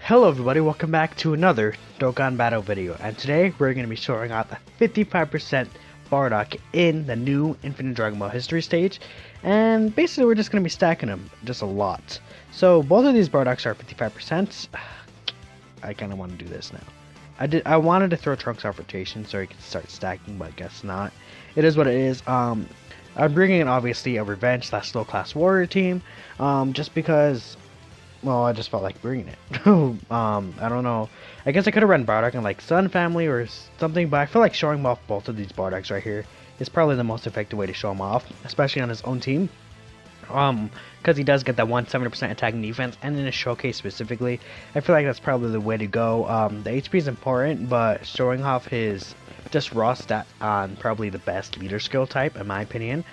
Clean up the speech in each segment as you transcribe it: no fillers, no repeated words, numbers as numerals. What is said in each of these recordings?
Hello everybody, welcome back to another Dokkan battle video, and today we're going to be showing out the 55% Bardock in the new Infinite Dragon Ball History stage, and basically we're just going to be stacking them just a lot. So both of these Bardocks are 55%. I kind of want to do this now. I wanted to throw Trunks off rotation so he could start stacking, but I guess not. It is what it is. I'm bringing in obviously a Revenge / low class warrior team, just because. Well, I just felt like bringing it. I don't know. I guess I could have run Bardock in like Sun Family or something, but I feel like showing off both of these Bardocks right here is probably the most effective way to show him off, especially on his own team. Because he does get that 170% attack and defense, and in a showcase specifically, I feel like that's probably the way to go. The HP is important, but showing off his just raw stat on probably the best leader skill type, in my opinion,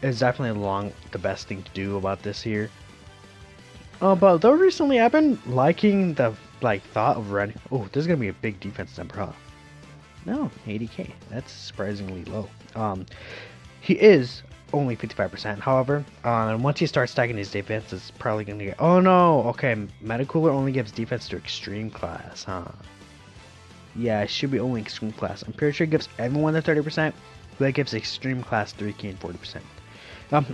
is definitely the best thing to do about this here. But though recently I've been liking the thought of running. Oh, this is gonna be a big defense number, huh? No, 80k. That's surprisingly low. He is only 55%. However, and once he starts stacking his defense, it's probably gonna get. Oh no. Okay, Metacooler only gives defense to extreme class, huh? Yeah, it should be only extreme class. I'm pretty sure it gives everyone the 30%, but it gives extreme class 3k and 40%.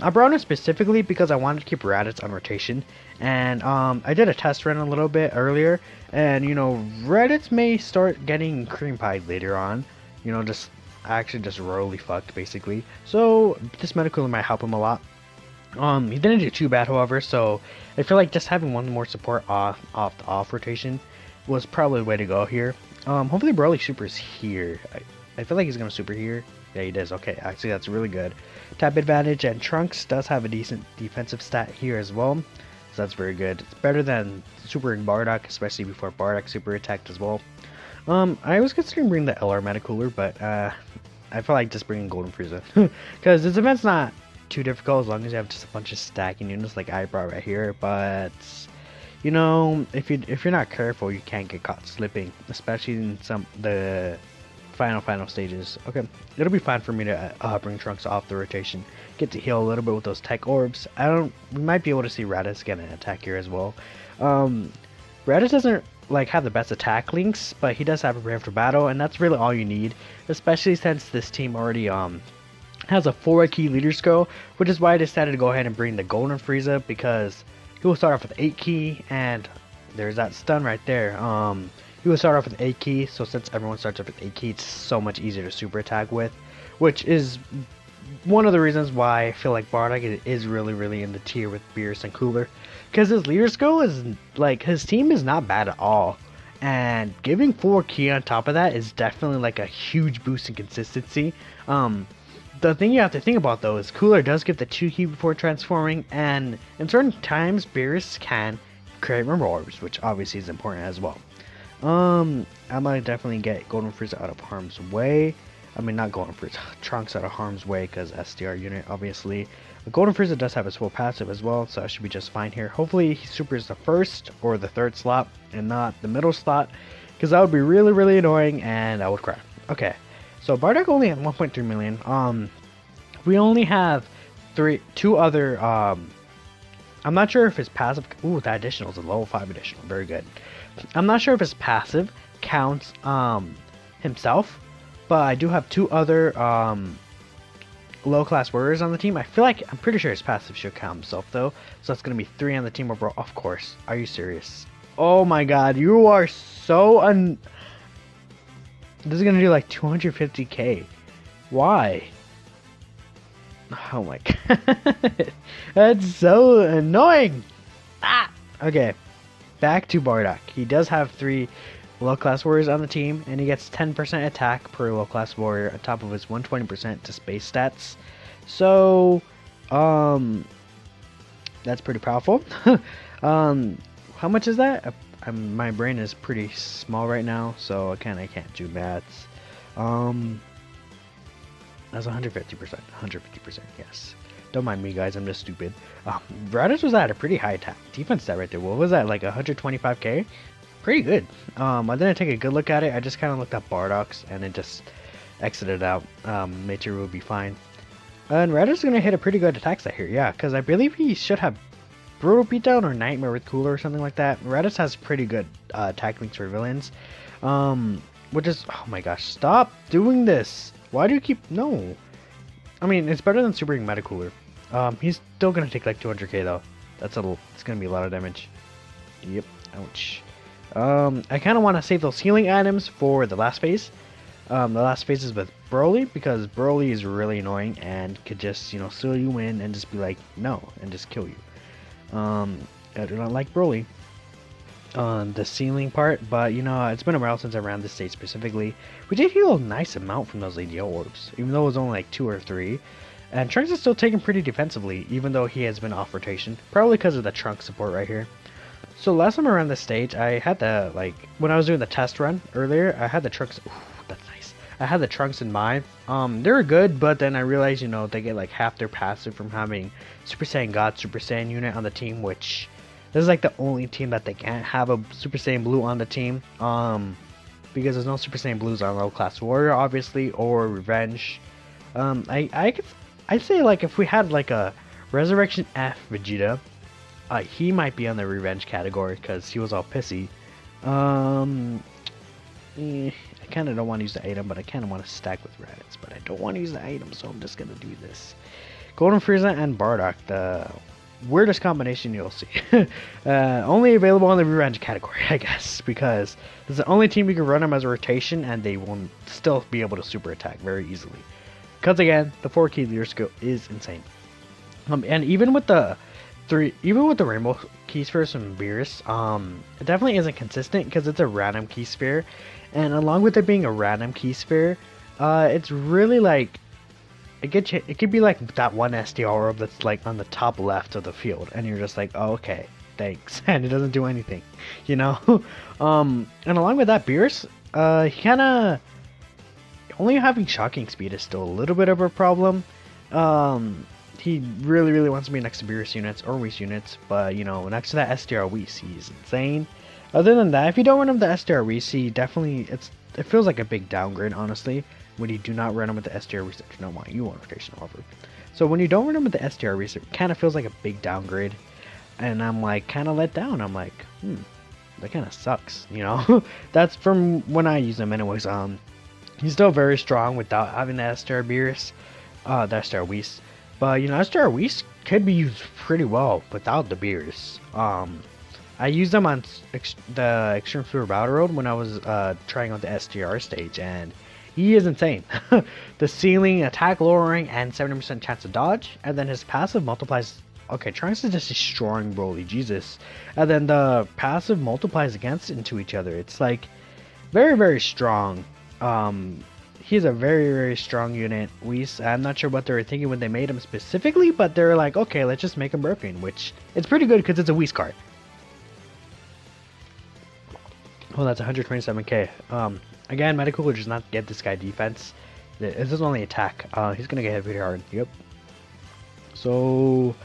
I brought him specifically because I wanted to keep Raditz on rotation, and I did a test run a little bit earlier, and you know, Raditz may start getting cream pie later on, you know, just royally fucked basically. So this Metacooler might help him a lot. He didn't do too bad, however, so I feel like just having one more support off rotation was probably the way to go here. Hopefully Broly supers here. I feel like he's gonna super here. Yeah, he does. Okay, actually that's really good. Tap advantage, and Trunks does have a decent defensive stat here as well, so that's very good. It's better than supering Bardock, especially before Bardock super attacked as well. I was considering bringing the LR Metacooler, but I feel like just bringing Golden Frieza because this event's not too difficult as long as you have just a bunch of stacking units like I brought right here. But you know, if you're not careful, you can't get caught slipping, especially in the final stages. Okay, it'll be fine for me to bring Trunks off the rotation, get to heal a little bit with those tech orbs. We might be able to see Raditz get an attack here as well. Raditz doesn't have the best attack links, but he does have a brand for battle, and that's really all you need, especially since this team already has a 4 key leader skill, which is why I decided to go ahead and bring the Golden Frieza, because he will start off with 8 key, and there's that stun right there. He will start off with 8 key, so since everyone starts off with 8 key, it's so much easier to super attack with, which is one of the reasons why I feel like Bardock is really in the tier with Beerus and Cooler, because his leader skill is his team is not bad at all, and giving 4 key on top of that is definitely a huge boost in consistency. The thing you have to think about though is Cooler does get the 2 key before transforming, and in certain times Beerus can create Rumble Orbs, which obviously is important as well. I might definitely get Golden Frieza out of harm's way. I mean, not Golden Frieza, Trunks out of harm's way, because SDR unit, obviously. But Golden Frieza does have his full passive as well, so I should be just fine here. Hopefully, he supers the first or the third slot, and not the middle slot, because that would be really annoying, and I would cry. Okay, so Bardock only had 1.3 million. We only have two other, I'm not sure if his passive, ooh, that additional is a level 5 additional, very good. I'm not sure if his passive counts himself, but I do have 2 other low class warriors on the team. I'm pretty sure his passive should count himself though, so that's gonna be 3 on the team overall. Of course, are you serious? Oh my god, you are so this is gonna do 250k. Why? Oh my god, that's so annoying. Okay, back to Bardock. He does have 3 low class warriors on the team, and he gets 10% attack per low class warrior on top of his 120% to space stats. So that's pretty powerful. How much is that? My brain is pretty small right now, so I can't do maths. That's 150%, yes. Don't mind me, guys, I'm just stupid. Raditz was at a pretty high attack defense stat right there. What was that, 125k? Pretty good. I didn't take a good look at it. I just kind of looked at Bardock's, and it just exited out. Made sure it would be fine. And Raditz is going to hit a pretty good attack stat here, yeah, because I believe he should have Brutal Beatdown or Nightmare with Cooler or something like that. Raditz has pretty good techniques for villains. Which is, oh my gosh, stop doing this. Why do you keep, no. I mean, it's better than Super Meta Cooler. He's still gonna take like 200k though. It's gonna be a lot of damage. Yep, ouch. I kind of want to save those healing items for the last phase. The last phase is with Broly, because Broly is really annoying and could just, you know, seal you in and just be like, no, and just kill you. I do not like Broly on the ceiling part, but you know, it's been a while since I ran this stage specifically. We did heal a nice amount from those AGL orbs, even though it was only like 2 or 3. And Trunks is still taken pretty defensively, even though he has been off rotation, probably because of the Trunks support right here. So last time I ran this stage, I had the, like, when I was doing the test run earlier, I had the Trunks, ooh, that's nice. I had the Trunks in mind. They were good, but then I realized, you know, they get like half their passive from having Super Saiyan God, Super Saiyan unit on the team, which this is like the only team that they can't have a Super Saiyan Blue on the team. Because there's no Super Saiyan Blues on Low Class Warrior, obviously, or Revenge. I'd say like if we had like a Resurrection F Vegeta, he might be on the Revenge category because he was all pissy. I kind of don't want to use the item, but I kind of want to stack with Raditz, but I don't want to use the item, so I'm just going to do this. Golden Frieza and Bardock, the weirdest combination you'll see. Only available on the Revenge category, I guess, because it's the only team you can run them as a rotation, and they will still be able to super attack very easily. Because again, the 4-key leader skill is insane. And even with the Rainbow Key Spheres from Beerus, it definitely isn't consistent because it's a random Key Sphere. And along with it being a random Key Sphere, it's really like, it could be like that one SDR orb that's like on the top left of the field. And you're just like, oh, okay, thanks. And it doesn't do anything, you know? And along with that, Beerus, he kind of, only having shocking speed is still a little bit of a problem. He really wants to be next to Beerus units or Whis units, but you know, next to that SDR Whis, he's insane. Other than that, if you don't run him the SDR Whis, he definitely, it feels like a big downgrade, honestly, when you do not run him with the SDR Whis. I do not want you on rotation, however. So when you don't run him with the SDR Whis, it kind of feels like a big downgrade, and I'm like kind of let down. I'm like, that kind of sucks, you know. That's from when I use him, anyways. He's still very strong without having the SDR Beerus, the SDR Whis. But, you know, SDR Whis could be used pretty well without the Beerus. I used them on the Extreme Super Battle Road when I was trying out the SDR stage, and he is insane. The ceiling, attack lowering, and 70% chance to dodge, and then his passive multiplies. Okay, Trunks is just destroying Broly, Jesus. And then the passive multiplies against into each other. It's like very strong. He's a very strong unit. I'm not sure what they were thinking when they made him specifically, but they're like, okay, let's just make him broken, which it's pretty good because it's a Whis card. Oh, that's 127k. Again, Meta Cooler does not get this guy defense. This is only attack. He's gonna get hit pretty hard. Yep. So,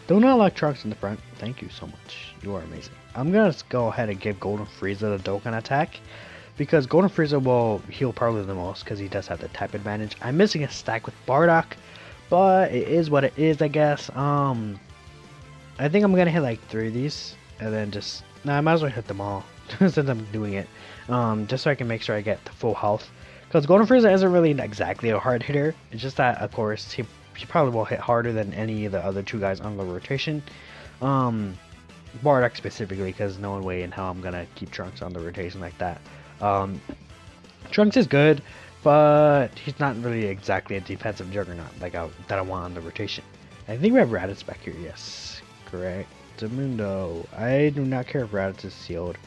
do not like Trunks in the front. Thank you so much. You are amazing. I'm gonna go ahead and give Golden Frieza the Dokkan attack, because Golden Frieza will heal probably the most because he does have the type advantage. I'm missing a stack with Bardock, but it is what it is, I guess. I think I'm gonna hit like 3 of these, and then just, nah, I might as well hit them all since I'm doing it, just so I can make sure I get the full health. Because Golden Frieza isn't really exactly a hard hitter. It's just that, of course, he probably will hit harder than any of the other 2 guys on the rotation. Bardock specifically, because no way in hell I'm gonna keep Trunks on the rotation like that. Trunks is good, but he's not really exactly a defensive juggernaut like that I want on the rotation. I think we have Raditz back here. Yes, correct. Mundo. I do not care if Raditz is sealed.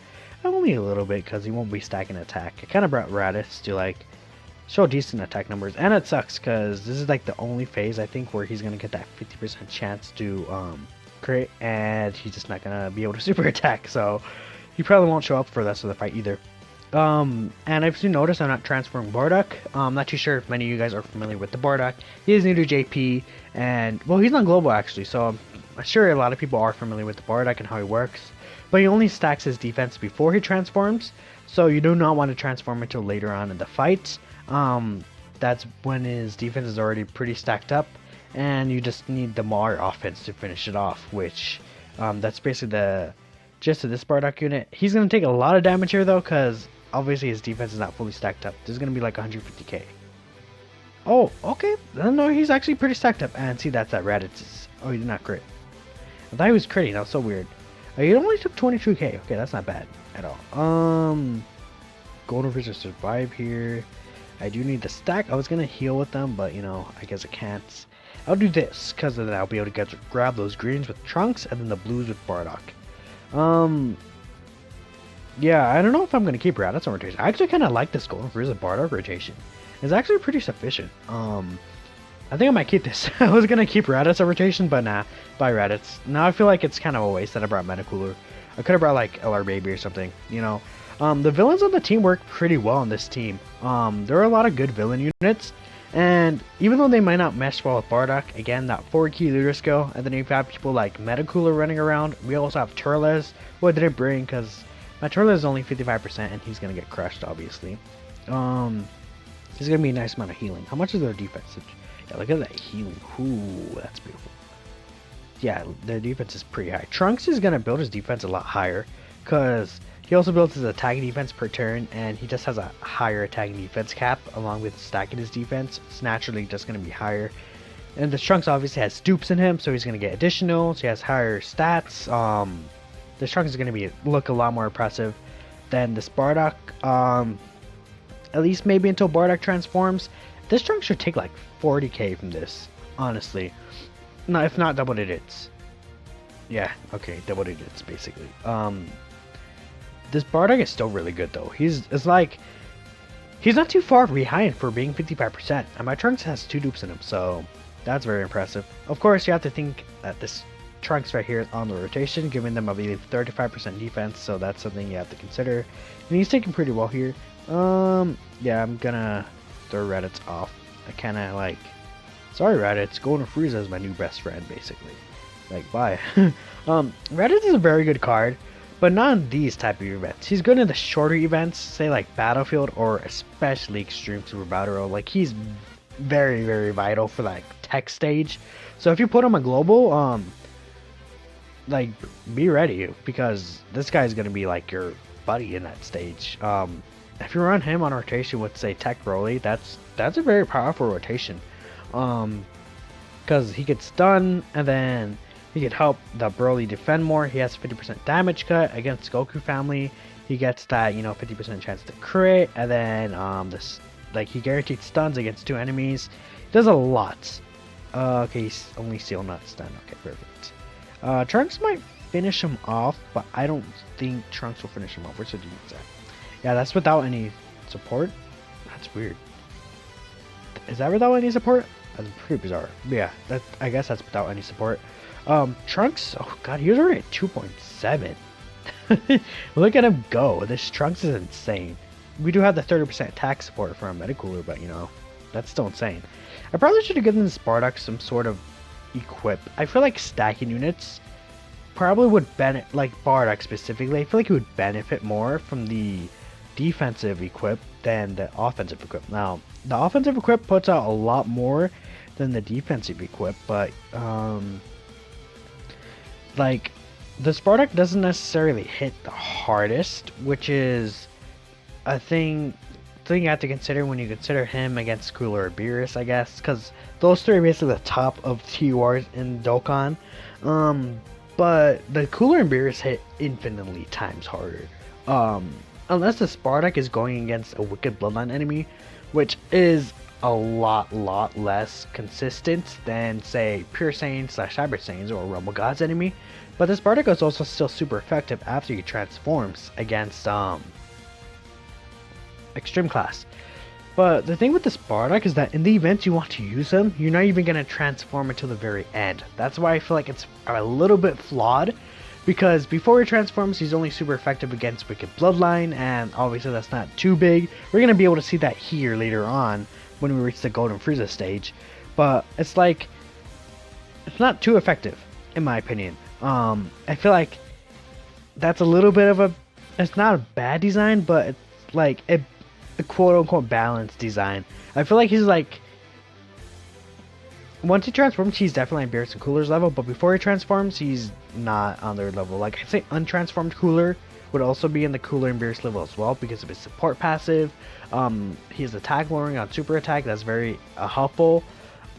Only a little bit because he won't be stacking attack. I kind of brought Raditz to like show decent attack numbers, and it sucks because this is like the only phase I think where he's gonna get that 50% chance to crit, and he's just not gonna be able to super attack. So he probably won't show up for the rest of the fight either. And if you notice, I'm not transferring Bardock. I'm not too sure if many of you guys are familiar with the Bardock. He is new to JP, and well, he's not global actually, so I'm sure a lot of people are familiar with the Bardock and how he works. But he only stacks his defense before he transforms, so you do not want to transform until later on in the fight. That's when his defense is already pretty stacked up, and you just need the Mar offense to finish it off, which That's basically the gist of this Bardock unit. He's going to take a lot of damage here though, because obviously his defense is not fully stacked up. This is going to be like 150k. Oh, okay. No, he's actually pretty stacked up. And see, that's that Raditz. Oh, he did not crit. I thought he was critting. That was so weird. He only took 22k. Okay, that's not bad at all. Golden Freezer survive here. I do need the stack. I was gonna heal with them, but you know, I guess I can't. I'll do this because then I'll be able to grab those greens with Trunks and then the blues with Bardock. Yeah, I don't know if I'm gonna keep Raditz on rotation. I actually kind of like this Golden Freezer Bardock rotation. It's actually pretty sufficient. I think I might keep this. I was gonna keep Raditz on rotation, but nah, buy Raditz. Now I feel like it's kind of a waste that I brought Meta Cooler. I could have brought like LR Baby or something, you know. The villains on the team work pretty well on this team. There are a lot of good villain units, and even though they might not mesh well with Bardock, again, that 4-key leader skill, and then you've got people like Meta Cooler running around. We also have Turles, who I didn't bring because my Turles is only 55% and he's gonna get crushed, obviously. He's gonna be a nice amount of healing. How much is their defense? Yeah, look at that healing. Ooh, that's beautiful. Yeah, their defense is pretty high. Trunks is gonna build his defense a lot higher because he also builds his attacking defense per turn, and he just has a higher attacking defense cap along with stacking his defense. It's naturally just going to be higher. And the Trunks obviously has dupes in him, so he's going to get additional. So he has higher stats. The Trunks is going to look a lot more impressive than this Bardock. At least maybe until Bardock transforms. This Trunks should take like 40k from this, honestly. No, if not double digits. Yeah, okay, double digits basically. This Bardock is still really good though. He's not too far behind for being 55%, and my Trunks has 2 dupes in him, so that's very impressive. Of course, you have to think that this Trunks right here is on the rotation, giving them I believe 35% defense, so that's something you have to consider. And he's taking pretty well here. Yeah, I'm gonna throw Raditz off. I kinda like, sorry Raditz, Golden Frieza is my new best friend basically. Like, bye. Raditz is a very good card, but not in these type of events. He's good in the shorter events, say like Battlefield or especially Extreme Super Battle Royale. Like, he's very, very vital for like tech stage. So if you put him on global, like, be ready, because this guy's gonna be like your buddy in that stage. If you run him on rotation with say Tech Broly, that's a very powerful rotation. Because he gets stun, and then he could help the Broly defend more. He has 50% damage cut against Goku family. He gets that, you know, 50% chance to crit, and then this, like, he guaranteed stuns against 2 enemies. He does a lot. Okay, he's only Seal not stun. Okay, perfect. Trunks might finish him off, but I don't think Trunks will finish him off. Where's the demons at? Yeah, that's without any support. That's weird. Is that without any support? That's pretty bizarre. But yeah, I guess that's without any support. Trunks, oh god, he was already at 2.7. Look at him go. This Trunks is insane. We do have the 30% attack support from Meta Cooler, but you know, that's still insane. I probably should have given this Bardock some sort of equip. I feel like stacking units probably would benefit, like Bardock specifically, I feel like he would benefit more from the defensive equip than the offensive equip. Now, the offensive equip puts out a lot more than the defensive equip, but like, the Bardock doesn't necessarily hit the hardest, which is a thing you have to consider when you consider him against Cooler or Beerus, I guess, because those 3 are basically the top of TURs in Dokkan. But the Cooler and Beerus hit infinitely times harder. Unless the Bardock is going against a Wicked Bloodline enemy, which is a lot less consistent than, say, Pure Saiyans / Cyber Saiyans or Rumble Gods enemy. But this Bardock is also still super effective after he transforms against Extreme Class. But the thing with this Bardock is that in the events you want to use him, you're not even going to transform until the very end. That's why I feel like it's a little bit flawed, because before he transforms, he's only super effective against Wicked Bloodline, and obviously that's not too big. We're going to be able to see that here later on when we reach the Golden Frieza stage, but it's like, it's not too effective, in my opinion. I feel like that's a little bit of a, it's not a bad design, but it's like a quote-unquote balanced design. I feel like he's like, once he transforms, he's definitely on Beerus and Cooler's level, but before he transforms, he's not on their level. Like, I'd say untransformed Cooler would also be in the Cooler and Beerus level as well because of his support passive. His attack lowering on super attack, that's very helpful.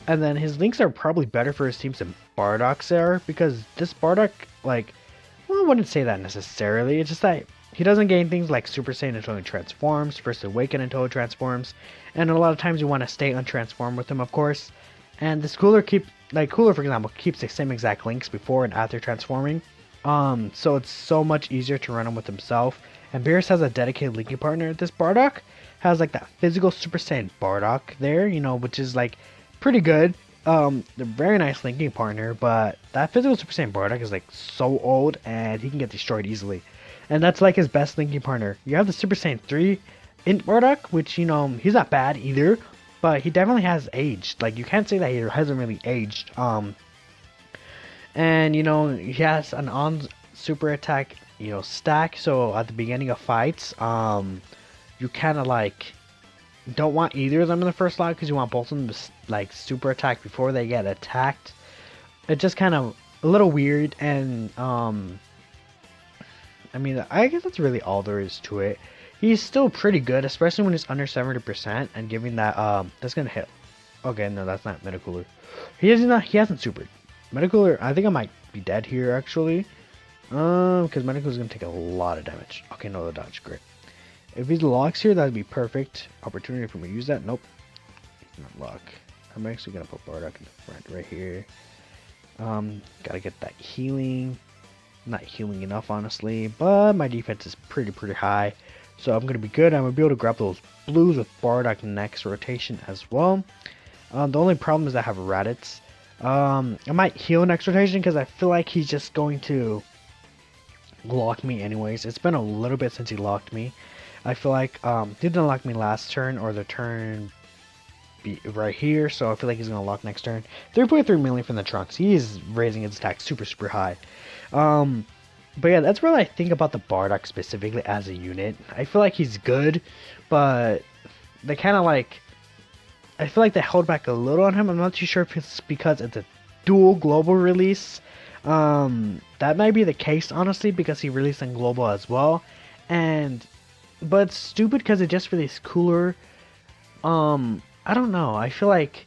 And then his links are probably better for his teams than Bardock's are, because this Bardock, like, well, I wouldn't say that necessarily. It's just that he doesn't gain things like Super Saiyan until he transforms, First Awaken until he transforms, and a lot of times you want to stay untransformed with him, of course. And this Cooler Cooler, for example, keeps the same exact links before and after transforming. So it's so much easier to run him with himself. And Beerus has a dedicated linking partner. This Bardock has like that physical Super Saiyan Bardock there, you know, which is like pretty good. They're very nice linking partner, but that physical Super Saiyan Bardock is like so old and he can get destroyed easily. And that's like his best linking partner. You have the Super Saiyan 3 Int Bardock, which, you know, he's not bad either, but he definitely has aged. Like, you can't say that he hasn't really aged. And, you know, he has an on super attack, you know, stack, so at the beginning of fights, you kind of like don't want either of them in the first slot because you want both of them to like super attack before they get attacked. It's just kind of a little weird, and I mean, I guess that's really all there is to it. He's still pretty good, especially when he's under 70% and giving that that's gonna hit. Okay, no, that's not Metacooler. He hasn't supered. Metacooler, I think I might be dead here actually. Because Metacooler's gonna take a lot of damage. Okay, no, the dodge, great. If he locks here, that'd be perfect. Opportunity for me to use that. Nope. Not lock. I'm actually gonna put Bardock in the front right here. Gotta get that healing. Not healing enough, honestly, but my defense is pretty high. So I'm gonna be good. I'm gonna be able to grab those blues with Bardock next rotation as well. The only problem is I have Raditz. I might heal next rotation because I feel like he's just going to lock me anyways. It's been a little bit since he locked me. I feel like he didn't lock me last turn or the turn right here, so I feel like he's gonna lock next turn. 3.3 million from the Trunks. He is raising his attack super high. But yeah, that's what I think about the Bardock specifically as a unit. I feel like he's good, but they kind of like, I feel like they held back a little on him. I'm not too sure if it's because it's a dual global release. That might be the case, honestly, because he released in global as well. But it's stupid because it just released Cooler. I don't know. I feel like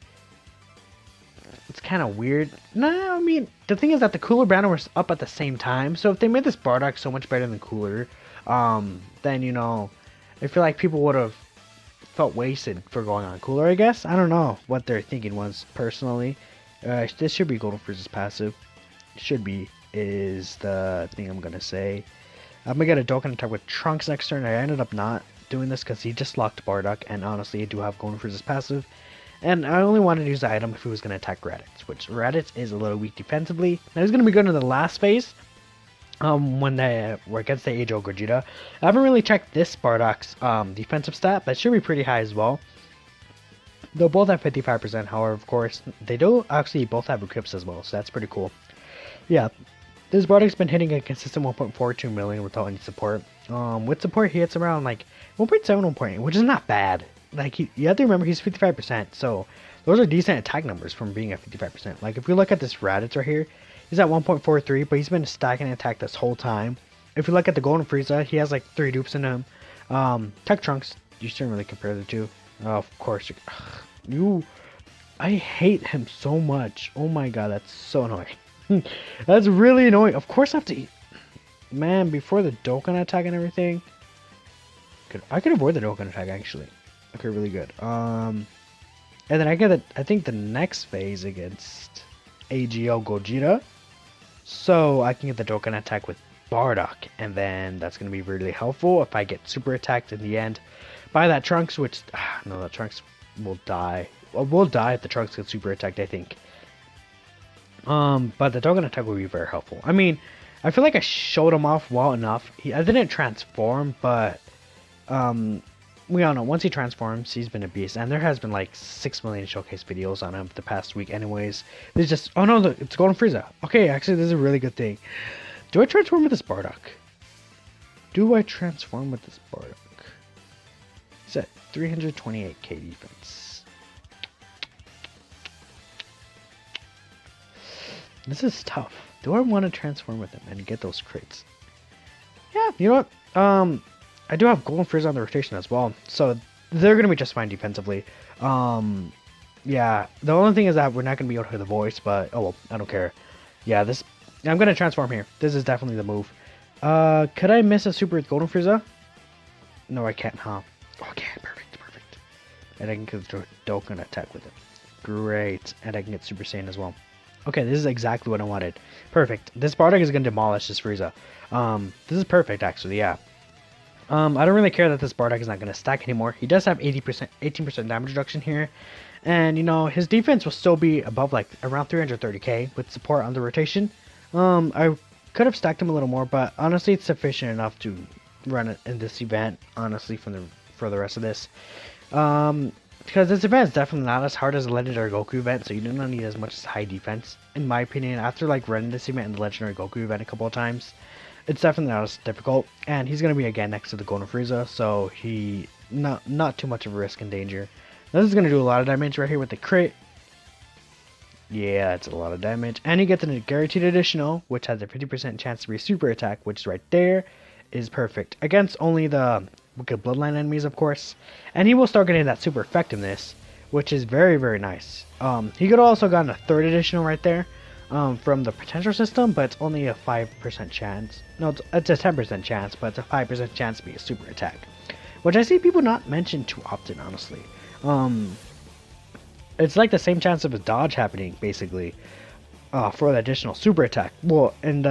it's kind of weird. No, I mean, the thing is that the Cooler banner was up at the same time. So if they made this Bardock so much better than Cooler, then, you know, I feel like people would have felt wasted for going on Cooler, I guess. I don't know what their thinking was, personally. This should be Golden Frieza's passive. Should be, is the thing I'm going to say. I'm going to get a Dokkan attack with Trunks next turn. I ended up not doing this because he just locked Bardock, and honestly, I do have Golden Frieza's passive. And I only wanted to use the item if he was going to attack Raditz, which Raditz is a little weak defensively. Now he's going to be going to the last phase, when they were against the AGL Gogeta. I haven't really checked this Bardock's defensive stat, but it should be pretty high as well. They'll both have 55%, however, of course, they do actually both have equips as well, so that's pretty cool. Yeah, this Bardock's been hitting a consistent 1.42 million without any support. With support, he hits around like 1.7, 1.8, which is not bad. Like, you have to remember he's 55%, so those are decent attack numbers from being at 55%. Like, if you look at this Raditz right here, he's at 1.43, but he's been stacking attack this whole time. If you look at the Golden Frieza, he has like 3 dupes in him. Tech Trunks, you shouldn't really compare the two. Of course, I hate him so much. Oh my god, that's so annoying. That's really annoying. Of course I have to eat. Man, before the Dokkan attack and everything. I could avoid the Dokkan attack, actually. Okay, really good. And then I think the next phase against AGL Gogeta. So I can get the Dokkan attack with Bardock. And then that's going to be really helpful if I get super attacked in the end by that Trunks, which, no, that Trunks will die. Well, we'll die if the Trunks get super attacked, I think. But the Dokkan attack will be very helpful. I mean, I feel like I showed him off well enough. I didn't transform, but we all know once he transforms, he's been a beast. And there has been like 6 million showcase videos on him the past week anyways. There's just, oh no, it's Golden Frieza. Okay, actually, this is a really good thing. Do I transform with this Bardock? Do I transform with this Bardock? He's at 328k defense. This is tough. Do I want to transform with him and get those crits? Yeah, you know what? I do have Golden Frieza on the rotation as well, so they're gonna be just fine defensively. Yeah, the only thing is that we're not gonna be able to hear the voice, but oh well, I don't care. Yeah, I'm gonna transform here. This is definitely the move. Could I miss a super with Golden Frieza? No, I can't, huh? Okay, perfect, perfect. And I can get the Dokkan attack with it. Great, and I can get Super Saiyan as well. Okay, this is exactly what I wanted. Perfect. This Bardock is gonna demolish this Frieza. This is perfect, actually. Yeah. I don't really care that this Bardock is not gonna stack anymore. He does have 18% damage reduction here, and you know his defense will still be above like around 330k with support on the rotation. I could have stacked him a little more, but honestly, it's sufficient enough to run it in this event. Honestly, for the rest of this, because this event is definitely not as hard as a Legendary Goku event, so you do not need as much as high defense, in my opinion. After like running this event in the Legendary Goku event a couple of times, it's definitely not as difficult. And he's gonna be again next to the Golden Frieza, so he not too much of a risk and danger. This is gonna do a lot of damage right here with the crit. Yeah, it's a lot of damage, and you get the guaranteed additional, which has a 50% chance to be super attack, which is right there, is perfect against only the Wicked Bloodline enemies, of course, and he will start getting that super effectiveness, which is very, very nice. He could have also gotten a third additional right there from the potential system, but it's only a 5% chance. No, it's a 10% chance, but it's a 5% chance to be a super attack, which I see people not mention too often, honestly. It's like the same chance of a dodge happening, basically, for the additional super attack. Well, and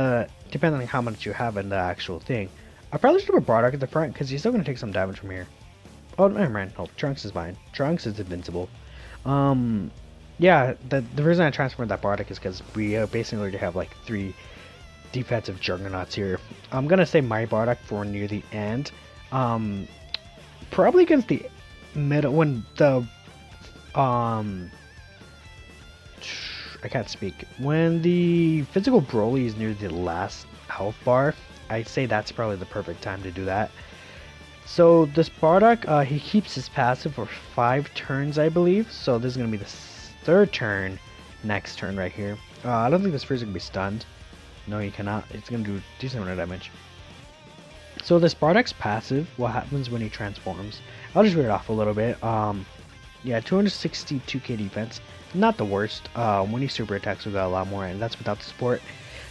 depending on how much you have in the actual thing. I probably should have a Bardock at the front, because he's still going to take some damage from here. Oh, never mind. Oh, Trunks is fine. Trunks is invincible. Yeah, the reason I transformed that Bardock is because we basically already have like 3 defensive juggernauts here. I'm going to say my Bardock for near the end. Probably against the middle, when the I can't speak. When the physical Broly is near the last health bar, I'd say that's probably the perfect time to do that. So this Bardock, he keeps his passive for 5 turns, I believe. So this is going to be the 3rd turn, next turn right here. I don't think this Frieza can be stunned. No, he cannot. It's going to do decent amount of damage. So this Bardock's passive, what happens when he transforms? I'll just read it off a little bit. Yeah, 262k defense, not the worst. When he super attacks, we got a lot more, and that's without the support.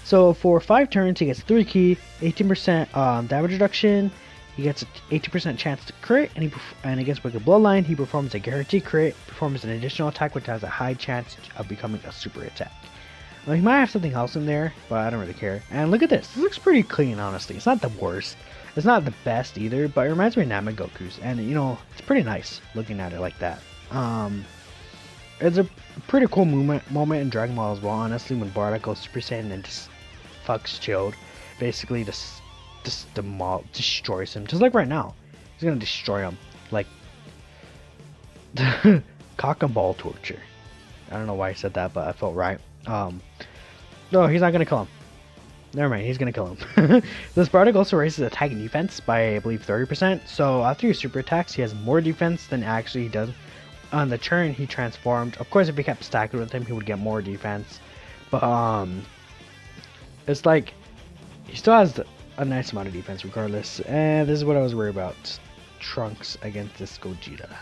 So for 5 turns, he gets 3 ki, 18% damage reduction. He gets an 80% chance to crit, and against Wicked Bloodline, he performs a guaranteed crit, performs an additional attack, which has a high chance of becoming a super attack. He might have something else in there, but I don't really care. And look at this. This looks pretty clean, honestly. It's not the worst. It's not the best either, but it reminds me of Namagoku's, and you know, it's pretty nice looking at it like that. It's a pretty cool moment in Dragon Ball as well, honestly, when Bardock goes Super Saiyan and just fucks Chilled. Basically, just destroys him. Just like right now. He's gonna destroy him. Like, cock and ball torture. I don't know why I said that, but I felt right. No, he's not gonna kill him. Never mind, he's gonna kill him. This Bardock also raises attack and defense by, I believe, 30%. So after your super attacks, he has more defense than actually he does on the turn he transformed. Of course, if he kept stacking with him, he would get more defense. But it's like he still has a nice amount of defense regardless. And this is what I was worried about: Trunks against this Gogeta.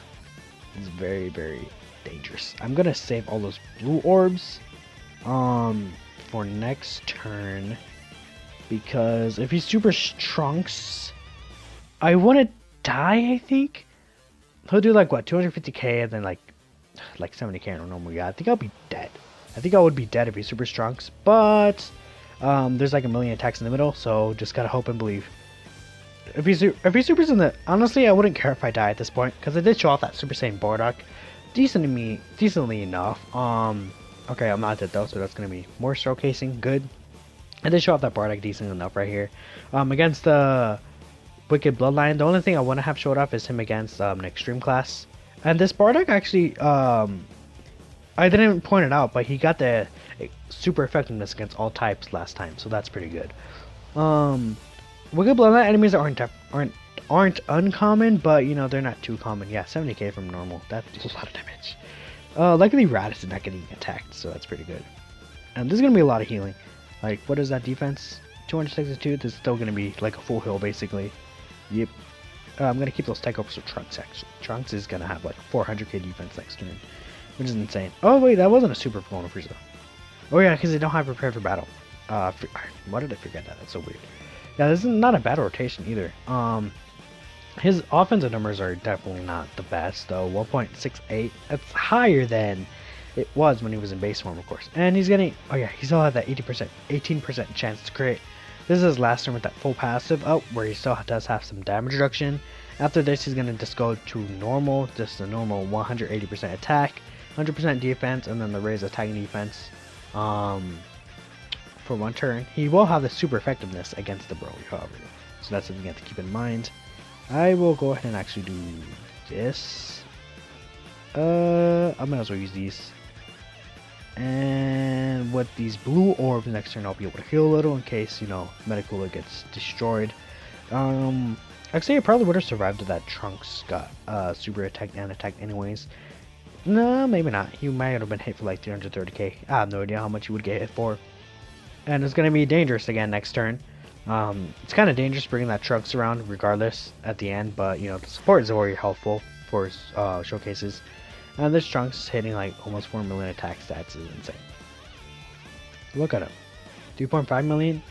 It's very, very dangerous. I'm gonna save all those blue orbs for next turn, because if he super Trunks, I want to die. I think he'll do like what, 250k, and then like 70k. I don't know. I think I'll be dead. I think I would be dead if he super Trunks, but there's like a million attacks in the middle, so just gotta hope and believe. If he supers in the, honestly, I wouldn't care if I die at this point, because I did show off that Super Saiyan Bardock decently enough. Okay, I'm not dead though, so that's gonna be more showcasing. Good. I did show off that Bardock decent enough right here. Against the Wicked Bloodline, the only thing I want to have showed off is him against an extreme class. And this Bardock actually, I didn't point it out, but he got the super effectiveness against all types last time, so that's pretty good. Wicked Bloodline enemies aren't uncommon, but you know, they're not too common. Yeah, 70k from normal. That's a lot of damage. Luckily Raditz is not getting attacked, so that's pretty good. And there's gonna be a lot of healing. Like, what is that defense? 262. This is still gonna be like a full heal basically. Yep. I'm gonna keep those tech ups for Trunks actually. Trunks is gonna have like 400k defense next turn, which is insane. Oh wait, that wasn't a super Clone Frieza. Oh yeah, because they don't have prepared for battle. Why did I forget that? That's so weird. Yeah, this is not a battle rotation either. His offensive numbers are definitely not the best though. 1.68. That's higher than it was when he was in base form, of course. And he's getting. Oh yeah, he still had that 18% chance to crit. This is his last turn with that full passive up, where he still does have some damage reduction. After this, he's gonna just go to normal, just the normal 180% attack, 100% defense, and then the raise attacking defense. For one turn, he will have the super effectiveness against the Broly, however. So that's something you have to keep in mind. I will go ahead and actually do this. I might as well use these. And with these blue orbs next turn, I'll be able to heal a little in case, you know, Medicooler gets destroyed. Actually, I probably would have survived if that Trunks got super attacked and attacked anyways. No, maybe not. He might have been hit for like 330k. I have no idea how much he would get hit for. And it's going to be dangerous again next turn. It's kind of dangerous bringing that Trunks around regardless at the end, but you know, the support is very helpful for his showcases. And this Trunks hitting like almost 4 million attack stats is insane. Look at him. 2.5 million.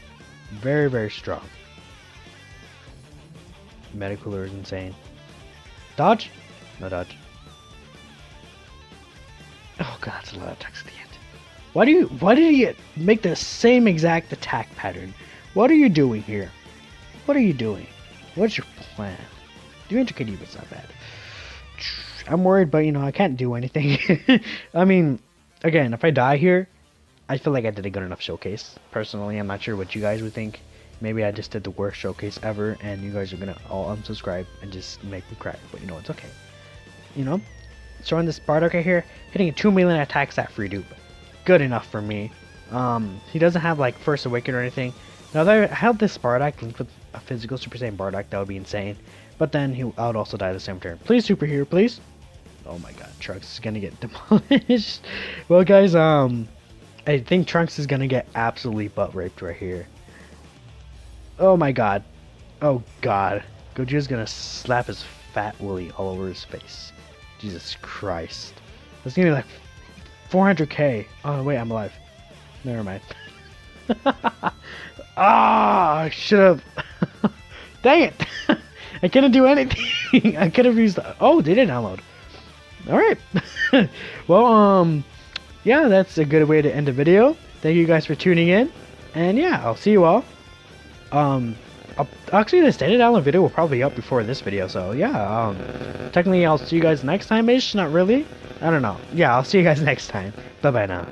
Very, very strong. Medicooler is insane. Dodge? No dodge. Oh god, that's a lot of attacks at the end. Why did he make the same exact attack pattern? What are you doing here? What are you doing? What's your plan? 300k defense, not bad. I'm worried, but you know, I can't do anything. I mean, again, if I die here, I feel like I did a good enough showcase. Personally, I'm not sure what you guys would think. Maybe I just did the worst showcase ever, and you guys are gonna all unsubscribe and just make me cry. But you know, it's okay. You know, showing this Bardock right here, hitting a 2 million attacks at free dupe. Good enough for me. He doesn't have like First Awaken or anything. Now that I have this Bardock linked with a physical Super Saiyan Bardock, that would be insane. But then I would also die the same turn. Please, super here, please. Oh my god, Trunks is gonna get demolished. Well guys, I think Trunks is gonna get absolutely butt raped right here. Oh my god. Oh god. Gogeta's gonna slap his fat willy all over his face. Jesus Christ. That's gonna be like 400k. Oh wait, I'm alive. Never mind. I should have. Dang it. I couldn't do anything. I could have used the... Oh, they didn't download. Alright. Well, yeah, that's a good way to end the video. Thank you guys for tuning in. And yeah, I'll see you all. Actually, the standard download video will probably be up before this video. So yeah, technically I'll see you guys next time-ish. Not really. I don't know. Yeah, I'll see you guys next time. Bye-bye now.